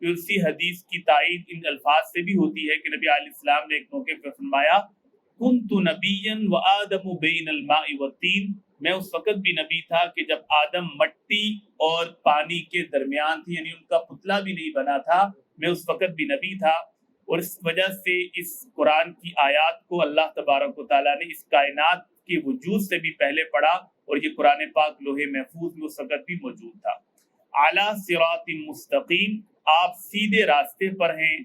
پھر اسی حدیث کی تائید ان الفاظ سے بھی ہوتی ہے کہ نبی علیہ السلام نے ایک موقع پر فرمایا کنت نبیا وآدم بین الماء والطین، میں اس وقت بھی نبی تھا کہ جب آدم مٹی اور پانی کے درمیان تھی، یعنی ان کا پتلا بھی نہیں بنا تھا، میں اس وقت بھی نبی تھا۔ اور اس وجہ سے اس قرآن کی آیات کو اللہ تبارک و تعالیٰ نے اس کائنات کے وجود سے بھی پہلے پڑھا، اور یہ قرآن پاک لوح محفوظ میں اس وقت بھی موجود تھا۔ اعلیٰ صراط مستقیم، آپ سیدھے راستے پر ہیں۔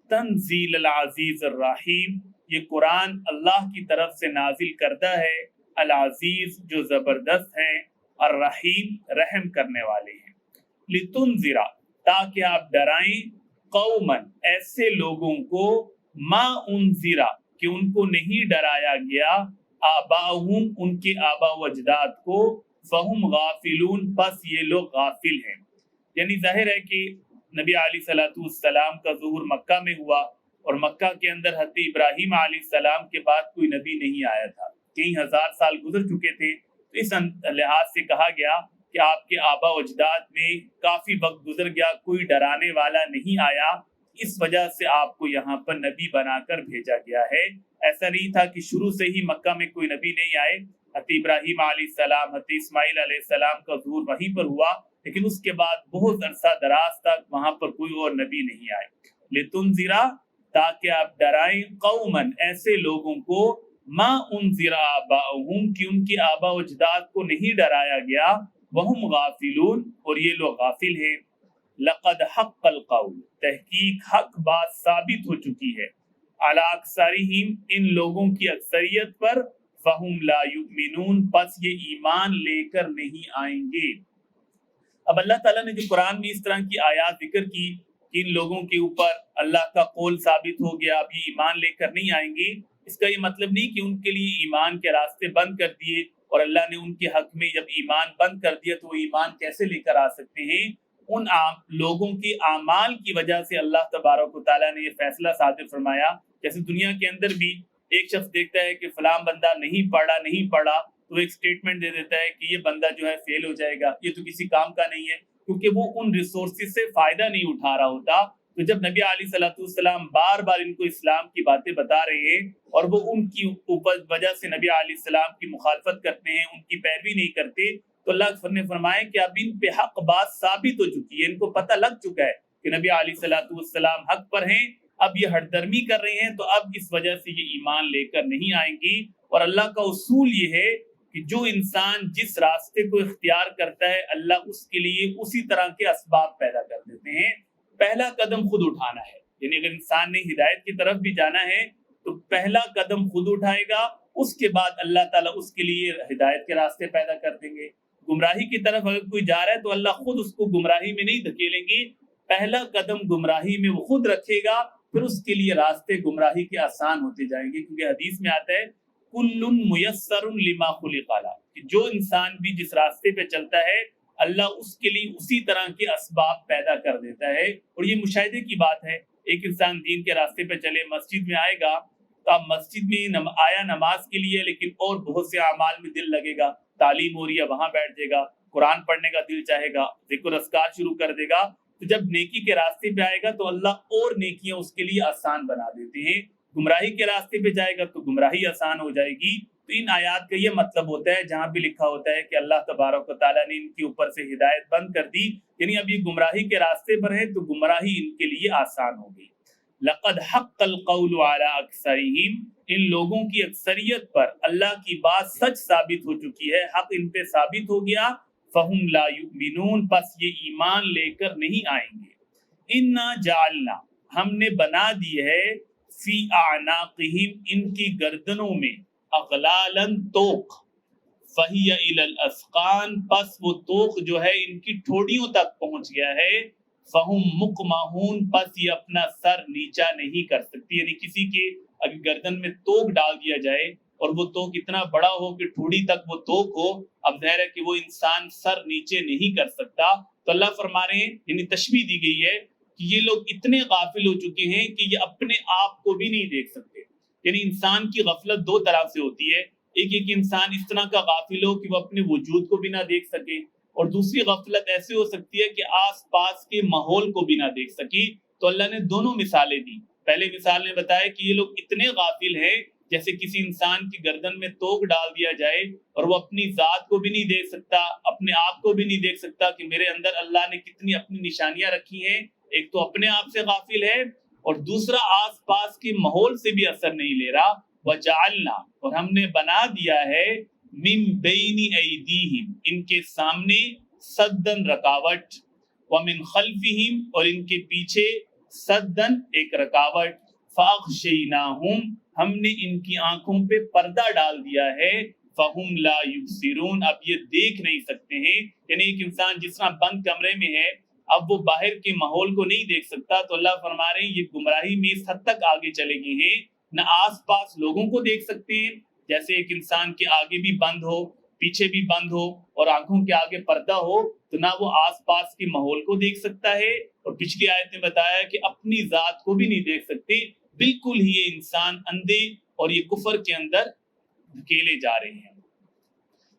تنزیل العزیز الرحیم، یہ قرآن اللہ کی طرف سے نازل کردہ ہے، العزیز جو زبردست ہیں، الرحیم رحم کرنے والے ہیں۔ لتنذرا، تاکہ آپ ڈرائیں، قومن ایسے لوگوں کو، ما انذرا کہ ان کو نہیں ڈرایا گیا، آباؤہم ان کے آبا و اجداد کو، فہم غافلون پس یہ لوگ غافل ہیں۔ یعنی ظاہر ہے کہ نبی علیہ السلام کا ظہور مکہ میں ہوا، اور مکہ کے اندر حضرت ابراہیم علیہ السلام کے بعد کوئی نبی نہیں آیا تھا، کئی ہزار سال گزر چکے تھے۔ تو اس لحاظ سے کہا گیا کہ آپ کے آبا و اجداد میں کافی وقت گزر گیا، کوئی ڈرانے والا نہیں آیا، اس وجہ سے آپ کو یہاں پر نبی بنا کر بھیجا گیا ہے۔ ایسا نہیں تھا کہ شروع سے ہی مکہ میں کوئی نبی نہیں آئے۔ حضرت ابراہیم علیہ السلام، حضرت اسماعیل علیہ السلام کا ظہور وہیں پر ہوا، لیکن اس کے بعد بہت عرصہ دراز تک وہاں پر کوئی اور نبی نہیں آئے۔ لتنذرا، تاکہ آپ ڈرائیں، قومن ایسے لوگوں کو، ما انذر آباؤہم کہ ان کے آبا و اجداد کو نہیں ڈرایا گیا، وہم غافلون اور یہ لوگ غافل ہیں۔ لقد حق القول، تحقیق حق بات ثابت ہو چکی ہے، علی اکثرہم ان لوگوں کی اکثریت پر، فہم لا یؤمنون پس یہ ایمان لے کر نہیں آئیں گے۔ اب اللہ تعالیٰ نے جو قرآن میں اس طرح کی آیات ذکر کی کہ ان لوگوں کے اوپر اللہ کا قول ثابت ہو گیا، اب یہ ایمان لے کر نہیں آئیں گے، اس کا یہ مطلب نہیں کہ ان کے لیے ایمان کے راستے بند کر دیے، اور اللہ نے ان کے حق میں جب ایمان بند کر دیا تو وہ ایمان کیسے لے کر آ سکتے ہیں؟ ان لوگوں کے اعمال کی وجہ سے اللہ تبارک و تعالیٰ نے یہ فیصلہ صادر فرمایا۔ جیسے دنیا کے اندر بھی ایک شخص دیکھتا ہے کہ فلاں بندہ نہیں پڑھا تو ایک سٹیٹمنٹ دے دیتا ہے کہ یہ بندہ جو ہے فیل ہو جائے گا، یہ تو کسی کام کا نہیں ہے، کیونکہ وہ ان ریسورسز سے فائدہ نہیں اٹھا رہا ہوتا۔ تو جب نبی علیہ السلام بار بار ان کو اسلام کی باتیں بتا رہے ہیں، اور وہ ان کی وجہ سے نبی علیہ السلام کی مخالفت کرتے ہیں، ان کی پیروی نہیں کرتے، تو اللہ نے فرمایا کہ اب ان پہ حق بات ثابت ہو چکی ہے، ان کو پتہ لگ چکا ہے کہ نبی علیہ السلام حق پر ہیں، اب یہ ہٹ درمی کر رہے ہیں، تو اب اس وجہ سے یہ ایمان لے کر نہیں آئیں گی۔ اور اللہ کا اصول یہ ہے کہ جو انسان جس راستے کو اختیار کرتا ہے، اللہ اس کے لیے اسی طرح کے اسباب پیدا کر دیتے ہیں۔ پہلا قدم خود اٹھانا ہے، یعنی اگر انسان نے ہدایت کی طرف بھی جانا ہے تو پہلا قدم خود اٹھائے گا، اس کے بعد اللہ تعالیٰ اس کے لیے ہدایت کے راستے پیدا کر دیں گے۔ گمراہی کی طرف اگر کوئی جا رہا ہے تو اللہ خود اس کو گمراہی میں نہیں دھکیلیں گے، پہلا قدم گمراہی میں وہ خود رکھے گا، پھر اس کے لیے راستے گمراہی کے آسان ہوتے جائیں گے، کیونکہ حدیث میں آتا ہے کل میسر لما خلق له، کہ جو انسان بھی جس راستے پہ چلتا ہے اللہ اس کے لیے اسی طرح کے اسباب پیدا کر دیتا ہے۔ اور یہ مشاہدے کی بات ہے، ایک انسان دین کے راستے پہ چلے، مسجد میں آئے گا تو اب مسجد میں آیا نماز کے لیے، لیکن اور بہت سے اعمال میں دل لگے گا، تعلیم ہو رہی ہے وہاں بیٹھ جائے گا، قرآن پڑھنے کا دل چاہے گا، ذکر اذکار شروع کر دے گا، تو جب نیکی کے راستے پہ آئے گا تو اللہ اور نیکیاں اس کے لیے آسان بنا دیتے ہیں۔ گمراہی کے راستے پہ جائے گا تو گمراہی آسان ہو جائے گی۔ تو ان آیات کا یہ مطلب ہوتا ہے جہاں بھی لکھا ہوتا ہے کہ اللہ تبارک و تعالیٰ نے ان کے اوپر سے ہدایت بند کر دی، یعنی اب یہ گمراہی کے راستے پر ہے تو گمراہی ان کے لیے آسان ہوگی۔ لقد حق القول علی اکثرہم، ان لوگوں کی اکثریت پر اللہ کی بات سچ ثابت ہو چکی ہے، حق ان پہ ثابت ہو گیا، فہم لا یؤمنون پس یہ ایمان لے کر نہیں آئیں گے۔ انا جعلنا، ہم نے بنا دی ہے، فی اعناقہم ان کی گردنوں میں، اغلالا توق، فہی الی الاذقان پس وہ توق جو ہے ان کی ٹھوڑیوں تک پہنچ گیا ہے، فہم مقمحون پس یہ اپنا سر نیچا نہیں کر سکتی، یعنی کسی کے اگر گردن میں توق ڈال دیا جائے اور وہ توق اتنا بڑا ہو کہ ٹھوڑی تک وہ توق ہو، اب ظاہر ہے کہ وہ انسان سر نیچے نہیں کر سکتا۔ تو اللہ فرما رہے ہیں، یعنی تشبیہ دی گئی ہے کہ یہ لوگ اتنے غافل ہو چکے ہیں کہ یہ اپنے آپ کو بھی نہیں دیکھ سکتے۔ یعنی انسان کی غفلت دو طرح سے ہوتی ہے، ایک انسان اس طرح کا غافل ہو کہ وہ اپنے وجود کو بھی نہ دیکھ سکے، اور دوسری غفلت ایسے ہو سکتی ہے کہ آس پاس کے ماحول کو بھی نہ دیکھ سکی. تو اللہ نے دونوں مثالیں دی. پہلے مثال نے بتایا کہ یہ لوگ اتنے غافل ہیں جیسے کسی انسان کی گردن میں توک ڈال دیا جائے اور وہ اپنی ذات کو بھی نہیں دیکھ سکتا, اپنے آپ کو بھی نہیں دیکھ سکتا کہ میرے اندر اللہ نے کتنی اپنی نشانیاں رکھی ہیں. ایک تو اپنے آپ سے غافل ہے اور دوسرا آس پاس کے ماحول سے بھی اثر نہیں لے رہا. وجعلنا, اور ہم نے بنا دیا ہے, من بین ایدیہم, ان کے سامنے, سدن, رکاوٹ, ومن خلفہم, اور ان کے پیچھے, سدن, ایک رکاوٹ, فاغشیناہم, ہم نے ان کی آنکھوں پہ پردہ ڈال دیا ہے, فہم لا یبصرون, اب یہ دیکھ نہیں سکتے ہیں. یعنی ایک انسان جس طرح بند کمرے میں ہے, اب وہ باہر کے ماحول کو نہیں دیکھ سکتا. تو اللہ فرما رہے ہیں یہ گمراہی میں اس حد تک آگے چلے گئے ہیں, نہ آس پاس لوگوں کو دیکھ سکتے ہیں, جیسے ایک انسان کے آگے بھی بند ہو, پیچھے بھی بند ہو اور آنکھوں کے آگے پردہ ہو, تو نہ وہ آس پاس کے ماحول کو دیکھ سکتا ہے, اور پچھلی آیت نے بتایا کہ اپنی ذات کو بھی نہیں دیکھ سکتے. بالکل ہی یہ انسان اندھے اور یہ کفر کے اندر دھکیلے جا رہے ہیں.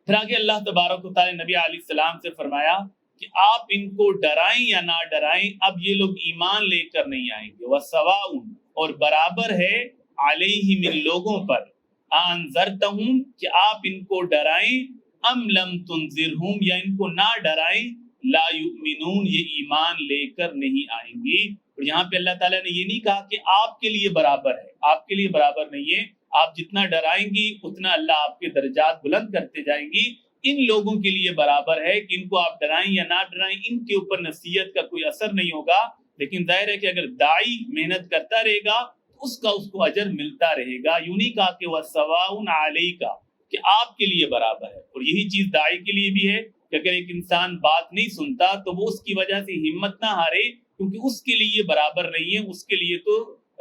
پھر آگے اللہ تبارک و تعالی نبی علیہ السلام سے فرمایا کہ آپ ان کو ڈرائیں یا نہ ڈرائیں, اب یہ لوگ ایمان لے کر نہیں آئیں گے. وَسَوَاءٌ, اور برابر ہے, علیہم, ان لوگوں پر, انذرتہم, کہ آپ ان کو ڈرائیں, ام لم تنذرہم, یا ان کو نہ ڈرائیں, لا یؤمنون, یہ ایمان لے کر نہیں آئیں گے. اور یہاں پہ اللہ تعالیٰ نے یہ نہیں کہا کہ آپ کے لیے برابر ہے, آپ کے لیے برابر نہیں ہے. آپ جتنا ڈرائیں گی اتنا اللہ آپ کے درجات بلند کرتے جائیں گی. ان لوگوں کے لیے برابر ہے کہ ان کو آپ ڈرائیں یا نہ ڈرائیں, ان کے اوپر نصیحت کا کوئی اثر نہیں ہوگا. لیکن ظاہر ہے کہ اگر داعی محنت کرتا رہے گا اس کا اس کو اجر ملتا رہے گا. یوں نہیں کہا کہ وَسَوَاءٌ عَلَيْكَ, کہ آپ کے لیے برابر ہے. اور یہی چیز داعی کے لیے بھی ہے کہ اگر ایک انسان بات نہیں سنتا تو وہ اس کی وجہ سے ہمت نہ ہارے, کیونکہ اس کے لیے برابر نہیں ہے, اس کے لیے تو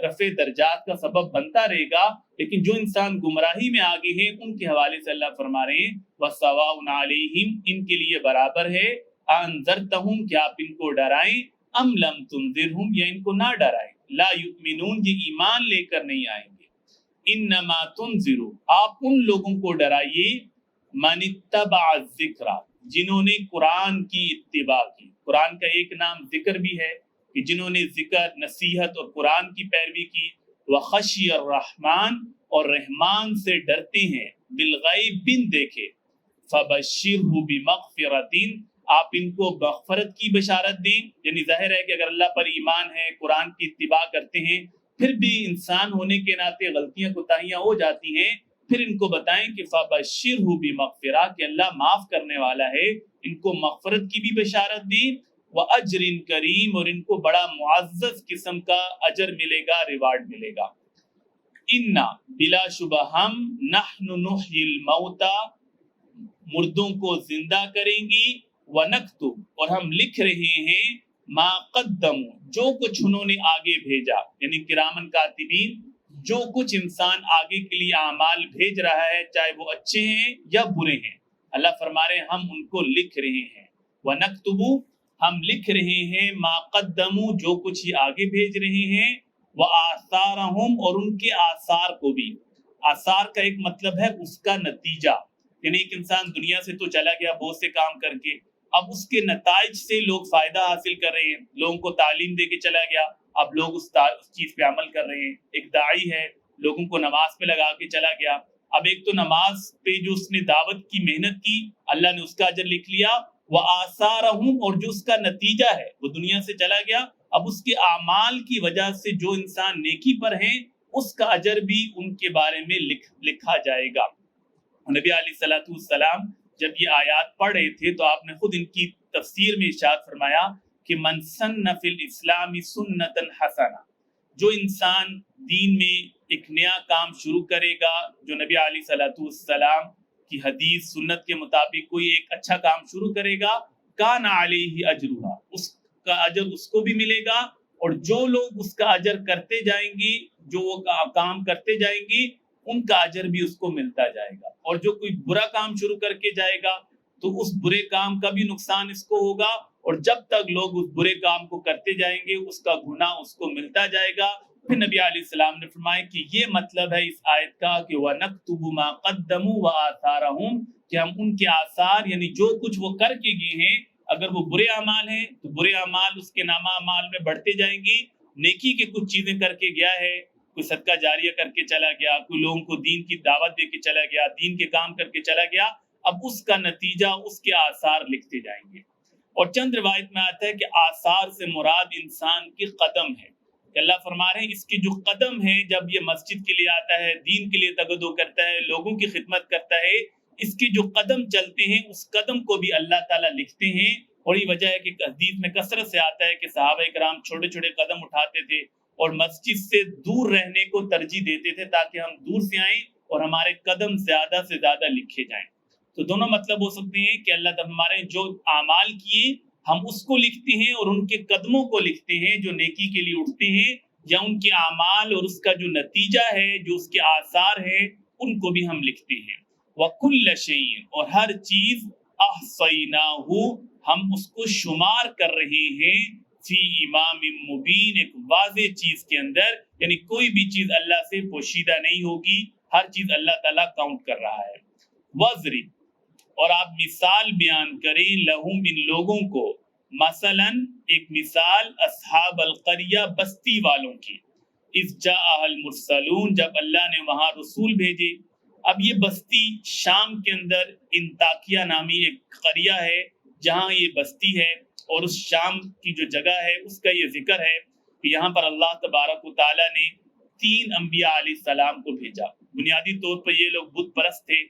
رفع درجات کا سبب بنتا رہے گا. لیکن جو انسان گمراہی میں آگے ہیں ان کے حوالے سے اللہ فرما رہے ہیں وَسَوَاءٌ عَلَيْهِمْ, ان کے لیے برابر ہے, أَنذَرْتَهُمْ, کہ آپ ان کو ڈرائیں, أَمْ لَمْ تُنذِرْهُمْ, یا ان کو نہ ڈرائیں, لا یؤمنون, یہ ایمان لے کر نہیں آئیں گے. انما تنذر, آپ ان لوگوں کو ڈرائیے, من اتبع الذکر, جنہوں نے قرآن کی اتباع کی. قرآن کا ایک نام ذکر بھی ہے کہ جنہوں نے ذکر, نصیحت اور قرآن کی پیروی کی. وخشی الرحمن, اور رحمان سے ڈرتے ہیں, بالغیب, بن دیکھے. فبشرہ بمغفرۃ, آپ ان کو مغفرت کی بشارت دیں. یعنی ظاہر ہے کہ اگر اللہ پر ایمان ہے, قرآن کی اتباع کرتے ہیں, پھر بھی انسان ہونے کے ناطے غلطیاں کوتاہیاں ہو جاتی ہیں, پھر ان کو بتائیں کہ فبشرہ بمغفرہ, کہ اللہ معاف کرنے والا ہے, ان کو مغفرت کی بھی بشارت دیں. وَأَجْرٍ کریم, اور ان کو بڑا معزز قسم کا اجر ملے گا, ریوارڈ ملے گا. اِنَّا, بلا شبہ ہم, نَحْنُ نُحْيِي الْمَوْتَى, مردوں کو زندہ کریں گی, وَنَكْتُبُ, اور ہم لکھ رہے ہیں, ما قدموا, جو کچھ انہوں نے آگے بھیجا, یعنی کرامن کاتبین, جو کچھ انسان آگے کے لیے اعمال بھیج رہا ہے, چاہے وہ اچھے ہیں یا برے ہیں, اللہ فرما رہے ہیں ہم ان کو لکھ رہے ہیں. وَنَكْتُبُ, ہم لکھ رہے ہیں, ما قدموا, جو کچھ یہ آگے بھیج رہے ہیں, وآثارہم, اور ان کے آثار کو بھی. آثار کا ایک مطلب ہے اس کا نتیجہ, یعنی ایک انسان دنیا سے تو چلا گیا بہت سے کام کر کے, اب اس کے نتائج سے لوگ فائدہ حاصل کر رہے ہیں, لوگوں کو تعلیم دے کے چلا گیا, اب لوگ اس چیز پہ عمل کر رہے ہیں. ایک داعی ہے, لوگوں کو نماز پہ لگا کے چلا گیا, اب ایک تو نماز پہ جو اس نے دعوت کی محنت کی, اللہ نے اس کا اجر لکھ لیا. وآثارہم, اور جو اس کا نتیجہ ہے وہ دنیا سے چلا گیا, اب اس کے اعمال کی وجہ سے جو انسان نیکی پر ہیں اس کا اجر بھی ان کے بارے میں لکھا جائے گا. نبی علیہ السلام جب یہ آیات پڑھ رہے تھے تو آپ نے خود ان کی تفسیر میں ارشاد فرمایا کہ من سن فی الاسلام سنتا حسنہ, جو انسان دین میں ایک نیا کام شروع کرے گا, جو نبی علیہ السلام کی حدیث سنت کے مطابق کوئی ایک اچھا کام شروع کرے گا, کان علیہ اجرھا, اس کا اجر اس کو بھی ملے گا, اور جو لوگ اس کا اجر کرتے جائیں گی, جو وہ کام کرتے جائیں گی, ان کا اجر بھی اس کو ملتا جائے گا. اور جو کوئی برا کام شروع کر کے جائے گا تو اس برے کام کا بھی نقصان اس کو ہوگا, اور جب تک لوگ اس برے کام کو کرتے جائیں گے اس کا گناہ اس کو ملتا جائے گا. پھر نبی علیہ السلام نے فرمایا کہ یہ مطلب ہے اس آیت کا کہ وَنَكْتُبُ مَا قَدَّمُوا وَآثَارَهُمْ، کہ ہم ان کے آثار یعنی جو کچھ وہ کر کے گئے ہیں، اگر وہ برے اعمال ہیں تو برے اعمال اس کے نامہ اعمال میں بڑھتے جائیں گے، نیکی کے کچھ چیزیں کر کے گیا ہے، کوئی صدقہ جاریہ کر کے چلا گیا، کوئی لوگوں کو دین کی دعوت دے کے چلا گیا، دین کے کام کر کے چلا گیا، اب اس کا نتیجہ اس کے آثار لکھتے جائیں گے۔ اور چند روایت میں آتا ہے کہ آثار سے مراد انسان کے قدم ہے، کہ اللہ فرما رہے ہیں اس کے جو قدم ہے، جب یہ مسجد کے لیے آتا ہے، دین کے لیے تگدو کرتا ہے، لوگوں کی خدمت کرتا ہے، اس کے جو قدم چلتے ہیں اس قدم کو بھی اللہ تعالیٰ لکھتے ہیں۔ اور یہ وجہ ہے کہ حدیث میں کثرت سے آتا ہے کہ صحابہ کرام چھوٹے چھوٹے قدم اٹھاتے تھے اور مسجد سے دور رہنے کو ترجیح دیتے تھے تاکہ ہم دور سے آئیں اور ہمارے قدم زیادہ سے زیادہ لکھے جائیں۔ تو دونوں مطلب ہو سکتے ہیں کہ اللہ تعالیٰ ہمارے جو اعمال کیے ہم اس کو لکھتے ہیں اور ان کے قدموں کو لکھتے ہیں جو نیکی کے لیے اٹھتے ہیں، یا ان کے اعمال اور اس کا جو نتیجہ ہے، جو اس کے آثار ہیں، ان کو بھی ہم لکھتے ہیں۔ وَكُلَّ شَيْءٍ، اور ہر چیز، أَحْصَيْنَاهُ، ہم اس کو شمار کر رہے ہیں، فی امام مبین، ایک واضح چیز کے اندر، یعنی کوئی بھی چیز اللہ سے پوشیدہ نہیں ہوگی، ہر چیز اللہ تعالیٰ کاؤنٹ کر رہا ہے۔ وَضْرِبْ، اور آپ مثال بیان کریں، لہم، ان لوگوں کو، مثلا ایک مثال، اصحاب القریہ، بستی والوں کی، اذ جاءها المرسلون، جب اللہ نے وہاں رسول بھیجے۔ اب یہ بستی شام کے اندر انطاکیہ نامی ایک قریہ ہے جہاں یہ بستی ہے، اور اس شام کی جو جگہ ہے اس کا یہ ذکر ہے کہ یہاں پر اللہ تبارک و تعالیٰ نے 3 انبیاء علیہ السلام کو بھیجا۔ بنیادی طور پر یہ لوگ بت پرست تھے،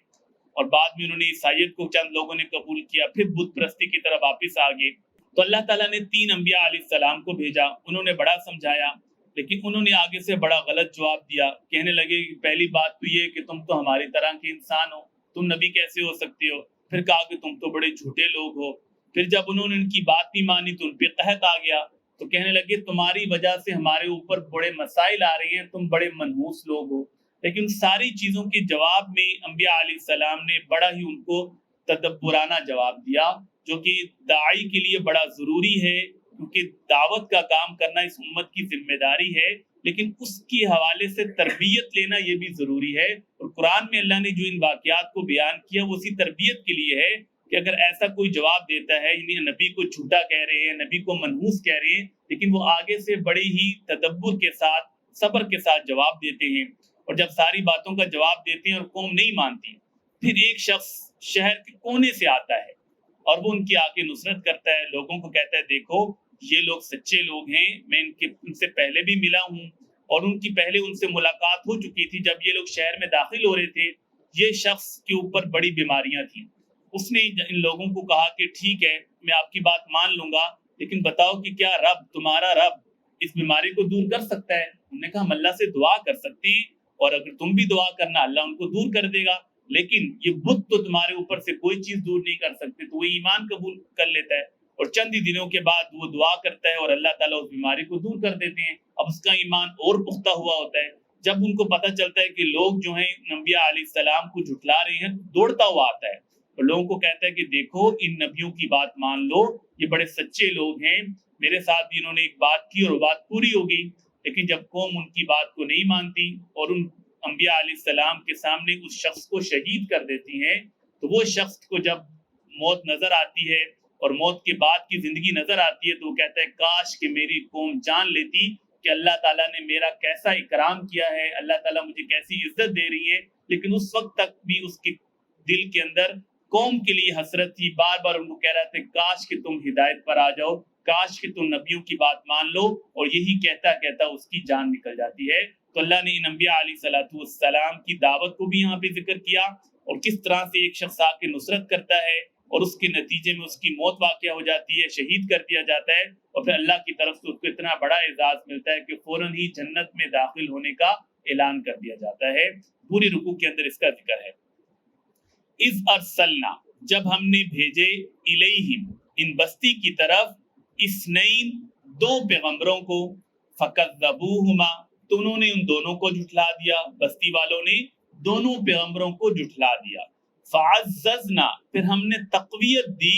اور بعد میں انہوں نے عیسائیت کو چند لوگوں نے قبول کیا، پھر بت پرستی کی طرف واپس آ گئے۔ تو اللہ تعالیٰ نے 3 انبیاء علیہ السلام کو بھیجا، انہوں نے بڑا سمجھایا، لیکن انہوں نے آگے سے بڑا غلط جواب دیا۔ کہنے لگے کہ پہلی بات تو یہ کہ تم تو ہماری طرح کے انسان ہو، تم نبی کیسے ہو سکتے ہو؟ پھر کہا کہ تم تو بڑے جھوٹے لوگ ہو۔ پھر جب انہوں نے ان کی بات نہیں مانی تو ان پہ قحط آ گیا، تو کہنے لگے تمہاری وجہ سے ہمارے اوپر بڑے مسائل آ رہے ہیں، تم بڑے منحوس لوگ ہو۔ لیکن ساری چیزوں کے جواب میں انبیاء علیہ السلام نے بڑا ہی ان کو تدبرانہ جواب دیا، جو کہ داعی کے لیے بڑا ضروری ہے، کیونکہ دعوت کا کام کرنا اس امت کی ذمہ داری ہے، لیکن اس کے حوالے سے تربیت لینا یہ بھی ضروری ہے۔ اور قرآن میں اللہ نے جو ان واقعات کو بیان کیا وہ اسی تربیت کے لیے ہے کہ اگر ایسا کوئی جواب دیتا ہے، یعنی نبی کو جھوٹا کہہ رہے ہیں، نبی کو منحوس کہہ رہے ہیں، لیکن وہ آگے سے بڑے ہی تدبر کے ساتھ، صبر کے ساتھ جواب دیتے ہیں، اور جب ساری باتوں کا جواب دیتے ہیں اور قوم نہیں مانتی، پھر ایک شخص شہر کے کونے سے آتا ہے اور وہ ان کی آ کے نصرت کرتا ہے، لوگوں کو کہتا ہے دیکھو یہ لوگ سچے لوگ ہیں، میں ان سے پہلے بھی ملا ہوں، اور ان کی پہلے ان سے ملاقات ہو چکی تھی جب یہ لوگ شہر میں داخل ہو رہے تھے۔ یہ شخص کے اوپر بڑی بیماریاں تھیں، اس نے ان لوگوں کو کہا کہ ٹھیک ہے میں آپ کی بات مان لوں گا، لیکن بتاؤ کہ کیا رب، تمہارا رب اس بیماری کو دور کر سکتا ہے؟ انہوں نے کہا ہم اللہ سے دعا کر سکتے ہیں، اور اگر تم بھی دعا کرنا اللہ ان کو دور کر دے گا، لیکن یہ بت تو تمہارے اوپر سے کوئی چیز دور نہیں کر سکتے۔ تو وہ ایمان قبول کر لیتا ہے، اور چند ہی دنوں کے بعد وہ دعا کرتا ہے اور اللہ تعالیٰ اس بیماری کو دور کر دیتے ہیں۔ اب اس کا ایمان اور پختہ ہوا ہوتا ہے۔ جب ان کو پتہ چلتا ہے کہ لوگ جو ہیں انبیاء علیہ السلام کو جھٹلا رہے ہیں، دوڑتا ہوا آتا ہے اور لوگوں کو کہتا ہے کہ دیکھو ان نبیوں کی بات مان لو، یہ بڑے سچے لوگ ہیں، میرے ساتھ بھی انہوں نے ایک بات کی اور وہ بات پوری ہو گئی۔ لیکن جب قوم ان کی بات کو نہیں مانتی اور ان انبیاء علیہ السلام کے سامنے اس شخص کو شہید کر دیتی ہیں، تو وہ شخص کو جب موت نظر آتی ہے اور موت کے بعد کی زندگی نظر آتی ہے تو وہ کہتا ہے کاش کہ میری قوم جان لیتی کہ اللہ تعالیٰ نے میرا کیسا اکرام کیا ہے، اللہ تعالیٰ مجھے کیسی عزت دے رہی ہے۔ لیکن اس وقت تک بھی اس کے دل کے اندر قوم کے لیے حسرت تھی، بار بار ان کو کہہ رہا تھا کاش کہ تم ہدایت پر آ جاؤ، کاش کہ تم نبیوں کی بات مان لو، اور یہی کہتا کہتا اس کی جان نکل جاتی ہے۔ تو اللہ نے ان انبیاء علیہ السلام کی دعوت کو بھی یہاں پہ ذکر کیا، اور کس طرح سے ایک شخص آ کے نصرت کرتا ہے اور اس کے نتیجے میں اس کی موت واقع ہو جاتی ہے، شہید کر دیا جاتا ہے، اور پھر اللہ کی طرف سے اس کو اتنا بڑا اعزاز ملتا ہے کہ فوراً ہی جنت میں داخل ہونے کا اعلان کر دیا جاتا ہے۔ پوری رکوع کے اندر اس کا ذکر ہے۔ اذ ارسلنا، جب ہم نے بھیجے، الیہم، ان بستی کی طرف، اثنین، 2 پیغمبروں کو، فکذبوہما، تو انہوں نے ان دونوں کو جھٹلا دیا، بستی والوں نے دونوں پیغمبروں کو جھٹلا دیا۔ فعززنا، پھر ہم نے تقویت دی،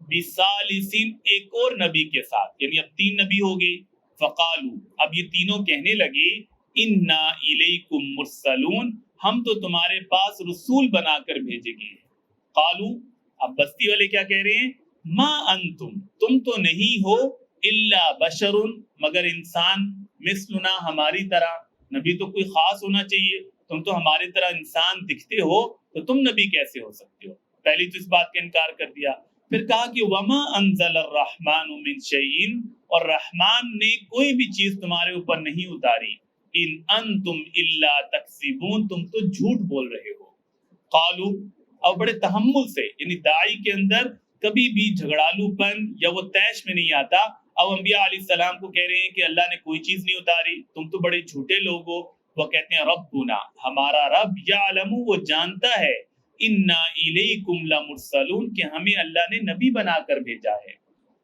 بثالث، ایک اور نبی کے ساتھ، یعنی اب 3 نبی ہو گئے، فقالو، اب یہ تینوں کہنے لگے انا الیکم مرسلون، ہم تو تمہارے پاس رسول بنا کر بھیجے گئے ہیں۔ قالو، اب بستی والے کیا کہہ رہے ہیں؟ ما انتم، تم تو نہیں ہو الا بشر، مگر انسان، مثلنا، ہماری طرح۔ نبی تو کوئی خاص ہونا چاہیے، تم تو ہماری طرح انسان دکھتے ہو، تو تم نبی کیسے ہو سکتے ہو؟ پہلی تو اس بات کا انکار کر دیا۔ پھر کہا کہ وما انزل الرحمن من شیء، اور رحمان نے کوئی بھی چیز تمہارے اوپر نہیں اتاری، ان انتم الا تکذبون، تم تو جھوٹ بول رہے ہو۔ قالو، اور بڑے تحمل سے، یعنی داعی کے اندر کبھی بھی جھگڑالو پن یا وہ طیش میں نہیں آتا۔ اب انبیاء علیہ السلام کو کہہ رہے ہیں کہ اللہ نے کوئی چیز نہیں اتاری، تم تو بڑے جھوٹے لوگ ہو۔ وہ کہتے ہیں ربنا، ہمارا رب، یعلم، وہ جانتا ہے، انا الیکم لمرسلون، کہ ہمیں اللہ نے نبی بنا کر بھیجا ہے۔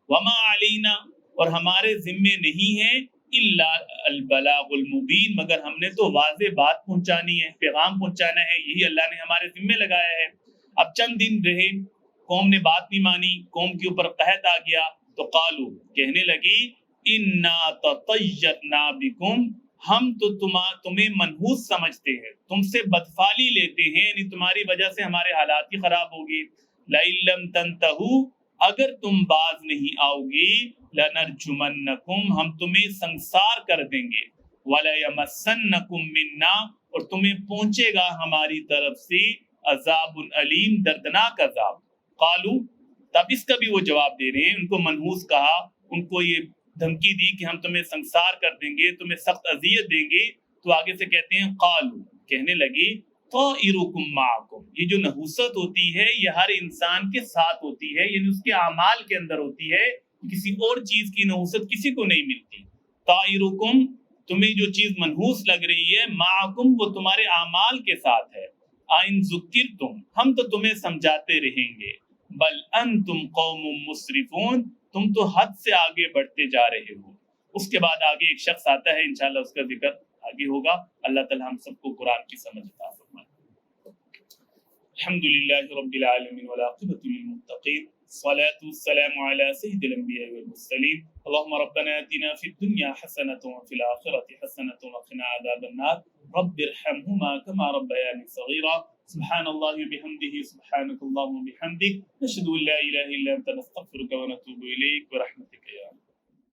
وما علینا، اور ہمارے ذمے نہیں ہے، الا البلاغ المبین، مگر ہم نے تو واضح بات پہنچانی ہے، پیغام پہنچانا ہے، یہی اللہ نے ہمارے ذمے لگایا ہے۔ اب چند دن رہے، قوم نے بات نہیں مانی، قوم کے اوپر قحط آ گیا، تو قالو، کہنے لگی انا تطیرنا بکم، ہم تو تمہیں منحوس سمجھتے ہیں، تم سے بدفالی لیتے ہیں، یعنی تمہاری وجہ سے ہمارے حالات ہی خراب ہوگی۔ لئن لم تنتہوا، اگر تم باز نہیں آؤ گی، لنرجمنکم، ہم تمہیں سنسار کر دیں گے، ولیمسنکم منا، اور تمہیں پہنچے گا ہماری طرف سے عذاب علیم، دردناک عذاب۔ قالو، تب اس کا بھی وہ جواب دے رہے ہیں، ان کو منحوس کہا، ان کو یہ دھمکی دی کہ ہم تمہیں سنسار کر دیں گے، تمہیں سخت اذیت دیں گے، تو آگے سے کہتے ہیں قالو، کہنے لگی طائرکم معکم، یہ جو نحوست ہوتی ہے یہ ہر انسان کے ساتھ ہوتی ہے، یعنی اس کے اعمال کے اندر ہوتی ہے، کسی اور چیز کی نحوست کسی کو نہیں ملتی۔ طائرکم، تمہیں جو چیز منحوس لگ رہی ہے، معکم، وہ تمہارے اعمال کے ساتھ ہے۔ آئن ذکرتم، ہم تو تمہیں سمجھاتے رہیں گے، بل انتم قوم مسرفون، تم تو حد سے آگے بڑھتے جا رہے ہو۔ اس کے بعد آگے ایک شخص آتا ہے، انشاءاللہ اس کا ذکر آگے ہوگا۔ اللہ تعالی ہم سب کو قرآن کی سمجھ عطا فرمائے۔ الحمدللہ رب العالمین والعاقبۃ للمتقین، الصلاة والسلام علی سید الانبیاء والمرسلین، اللهم ربنا آتنا فی الدنیا حسنۃ وفی الآخرۃ حسنۃ وقنا عذاب النار، رب ارحمهما كما ربياني صغيرا، سبحان الله وبحمده، سبحانك اللهم وبحمدك، نشهد ان لا اله الا انت، نستغفرك ونتوب اليك برحمتك يا